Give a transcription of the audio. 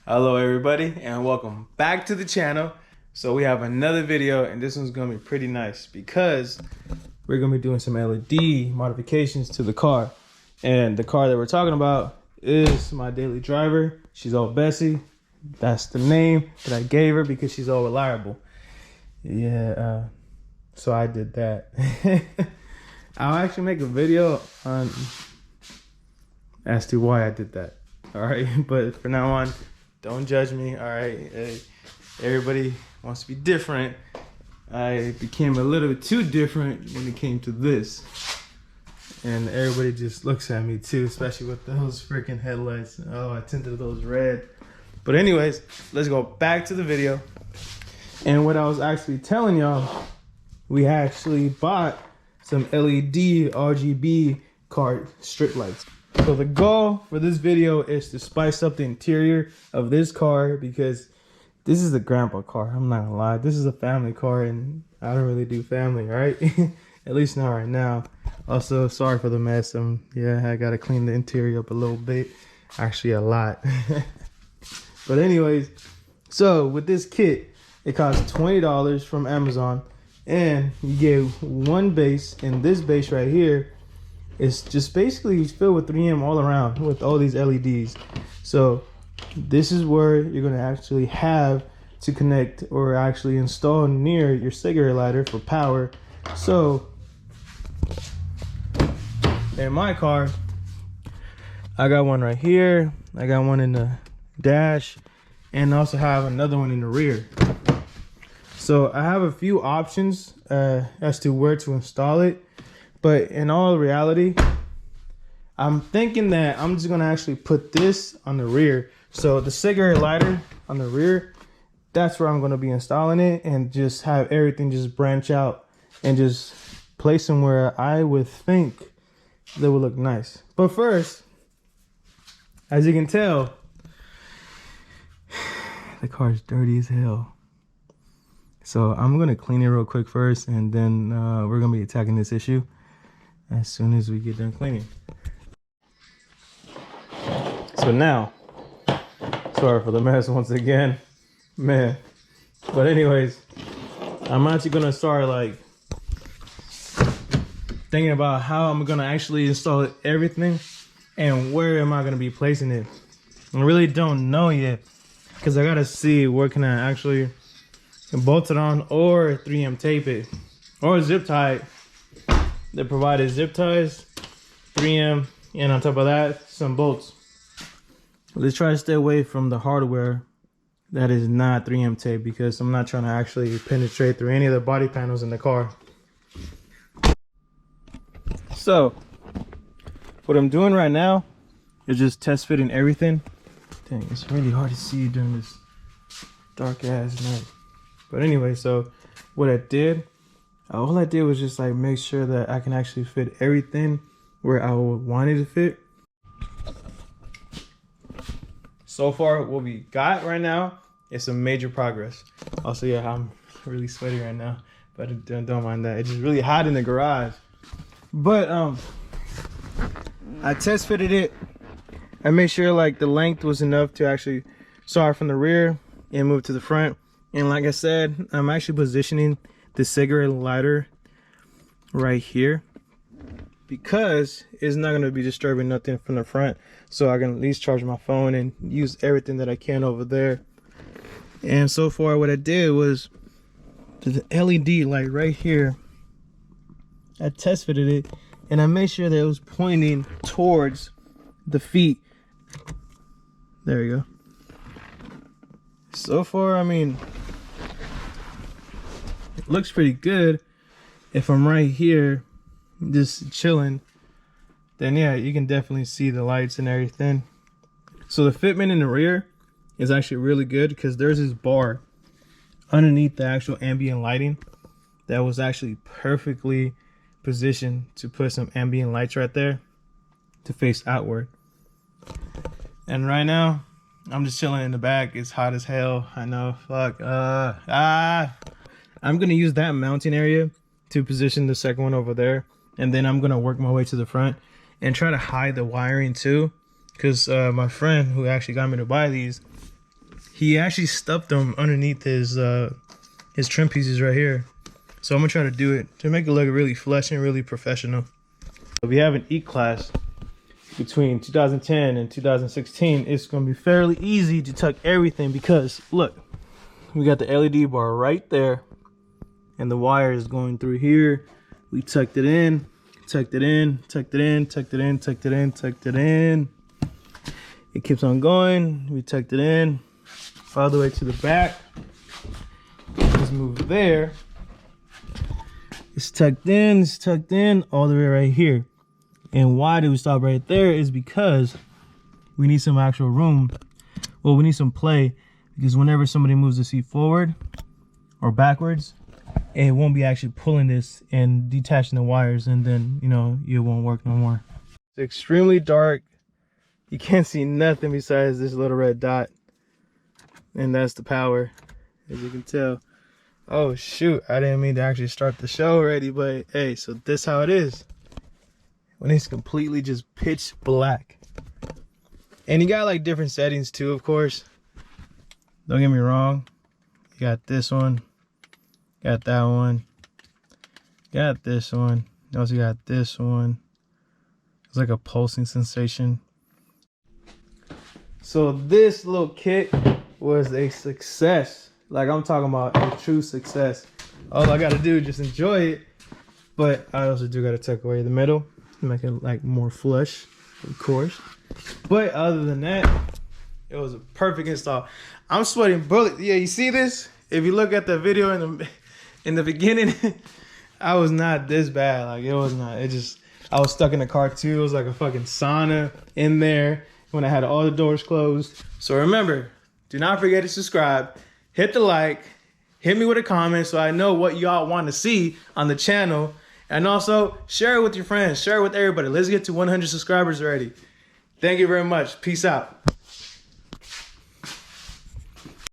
Hello everybody and welcome back to the channel. So we have another video and this one's gonna be pretty nice because we're gonna be doing some LED modifications to the car. And the car that we're talking about is my daily driver. She's all Bessie. That's the name that I gave her because she's all reliable. Yeah, so I did that. I'll actually make a video on as to why I did that. All right, but for now on, don't judge me, all right? Everybody wants to be different. I became a little bit too different when it came to this. And everybody just looks at me too, especially with those freaking headlights. Oh, I tinted those red. But anyways, let's go back to the video. And what I was actually telling y'all, we actually bought some LED RGB car strip lights. So the goal for this video is to spice up the interior of this car because this is a grandpa car. I'm not gonna lie. This is a family car and I don't really do family, right? At least not right now. Also, sorry for the mess. Yeah, I gotta clean the interior up a little bit. Actually, a lot. But anyways, so with this kit, it costs $20 from Amazon. And you get one base, and this base right here it's just basically filled with 3M all around with all these LEDs. So this is where you're going to actually have to connect or actually install near your cigarette lighter for power. So in my car, I got one right here. I got one in the dash and also have another one in the rear. So I have a few options as to where to install it. But in all reality, I'm thinking that I'm just gonna actually put this on the rear. So the cigarette lighter on the rear, that's where I'm gonna be installing it and just have everything just branch out and just place them where I would think they would look nice. But first, as you can tell, the car is dirty as hell. So I'm gonna clean it real quick first and then we're gonna be attacking this issue as soon as we get done cleaning. So now, sorry for the mess once again, man. But anyways, I'm actually gonna start like thinking about how I'm gonna actually install everything and where am I gonna be placing it. I really don't know yet because I gotta see where can I actually bolt it on or 3M tape it or zip tie it. They provided zip ties, 3M, and on top of that, some bolts. Let's try to stay away from the hardware that is not 3M tape because I'm not trying to actually penetrate through any of the body panels in the car. So, what I'm doing right now is just test fitting everything. Dang, it's really hard to see during this dark ass night. But anyway, so what I did, all I did was just like make sure that I can actually fit everything where I would want it to fit. So far, what we got right now is some major progress. Also, yeah, I'm really sweaty right now, but don't mind that. It's just really hot in the garage. But I test fitted it. I made sure like the length was enough to actually start from the rear and move to the front. And like I said, I'm actually positioning the cigarette lighter right here because it's not going to be disturbing nothing from the front, so I can at least charge my phone and use everything that I can over there. And so far what I did was the LED light right here, I test fitted it and I made sure that it was pointing towards the feet. There you go. So far, I mean, it looks pretty good. If I'm right here just chilling, then yeah, you can definitely see the lights and everything. So the fitment in the rear is actually really good because there's this bar underneath the actual ambient lighting that was actually perfectly positioned to put some ambient lights right there to face outward. And right now I'm just chilling in the back. It's hot as hell. I know. Fuck. I'm gonna use that mounting area to position the second one over there, and then I'm gonna work my way to the front and try to hide the wiring too, because my friend who actually got me to buy these he actually stuffed them underneath his trim pieces right here. So I'm gonna try to do it to make it look really flush and really professional. If you have an E-Class between 2010 and 2016, it's gonna be fairly easy to tuck everything because look, we got the LED bar right there and the wire is going through here. We tucked it in, tucked it in, tucked it in, tucked it in, tucked it in, tucked it in. It keeps on going. We tucked it in all the way to the back. Let's move there. It's tucked in all the way right here. And why do we stop right there is because we need some actual room. Well, we need some play because whenever somebody moves the seat forward or backwards, it won't be actually pulling this and detaching the wires, and then, you know, it won't work no more. It's extremely dark. You can't see nothing besides this little red dot. And that's the power, as you can tell. Oh shoot, I didn't mean to actually start the show already, but hey, so this how it is when it's completely just pitch black. And you got like different settings too, of course. Don't get me wrong. You got this one, got that one, got this one. You also got this one. It's like a pulsing sensation. So this little kit was a success. Like, I'm talking about a true success. All I gotta do is just enjoy it. But I also do gotta tuck away the middle, make it like more flush, of course. But other than that, it was a perfect install. I'm sweating bullets. Yeah, you see this? If you look at the video in the beginning, I was not this bad. Like, it was not. It just, I was stuck in the car too. It was like a fucking sauna in there when I had all the doors closed. So remember, do not forget to subscribe, hit the like, hit me with a comment so I know what y'all want to see on the channel. And also share it with your friends, share it with everybody. Let's get to 100 subscribers already. Thank you very much. Peace out.